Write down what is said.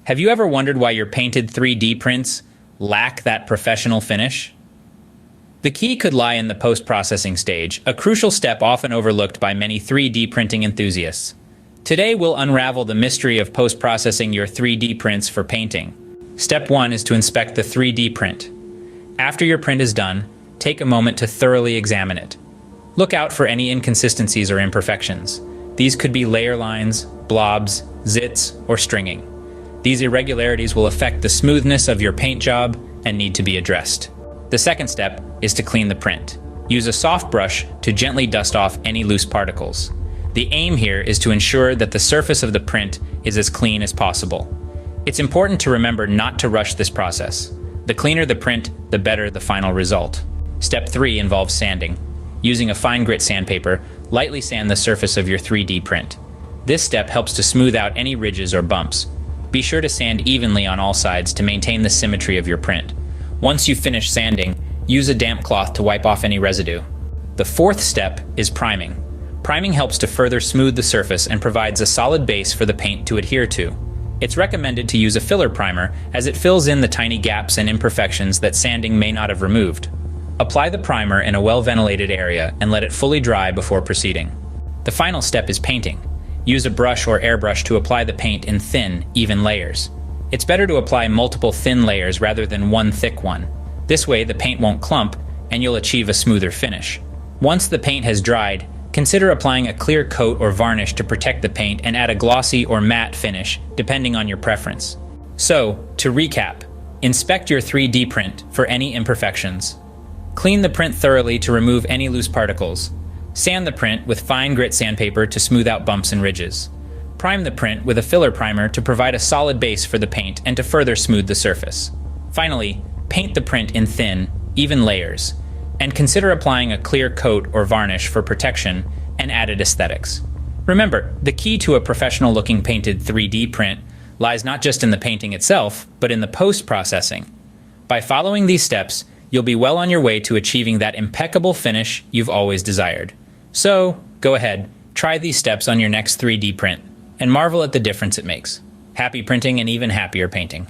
Have you ever wondered why your painted 3D prints lack that professional finish? The key could lie in the post-processing stage, a crucial step often overlooked by many 3D printing enthusiasts. Today we'll unravel the mystery of post-processing your 3D prints for painting. Step 1 is to inspect the 3D print. After your print is done, take a moment to thoroughly examine it. Look out for any inconsistencies or imperfections. These could be layer lines, blobs, zits, or stringing. These irregularities will affect the smoothness of your paint job and need to be addressed. The second step is to clean the print. Use a soft brush to gently dust off any loose particles. The aim here is to ensure that the surface of the print is as clean as possible. It's important to remember not to rush this process. The cleaner the print, the better the final result. Step 3 involves sanding. Using a fine grit sandpaper, lightly sand the surface of your 3D print. This step helps to smooth out any ridges or bumps. Be sure to sand evenly on all sides to maintain the symmetry of your print. Once you finish sanding, use a damp cloth to wipe off any residue. The fourth step is priming. Priming helps to further smooth the surface and provides a solid base for the paint to adhere to. It's recommended to use a filler primer as it fills in the tiny gaps and imperfections that sanding may not have removed. Apply the primer in a well-ventilated area and let it fully dry before proceeding. The final step is painting. Use a brush or airbrush to apply the paint in thin, even layers. It's better to apply multiple thin layers rather than one thick one. This way the paint won't clump and you'll achieve a smoother finish. Once the paint has dried, consider applying a clear coat or varnish to protect the paint and add a glossy or matte finish, depending on your preference. So, to recap, inspect your 3D print for any imperfections. Clean the print thoroughly to remove any loose particles. Sand the print with fine grit sandpaper to smooth out bumps and ridges. Prime the print with a filler primer to provide a solid base for the paint and to further smooth the surface. Finally, paint the print in thin, even layers, and consider applying a clear coat or varnish for protection and added aesthetics. Remember, the key to a professional-looking painted 3D print lies not just in the painting itself, but in the post-processing. By following these steps, you'll be well on your way to achieving that impeccable finish you've always desired. So, go ahead, try these steps on your next 3D print, and marvel at the difference it makes. Happy printing and even happier painting.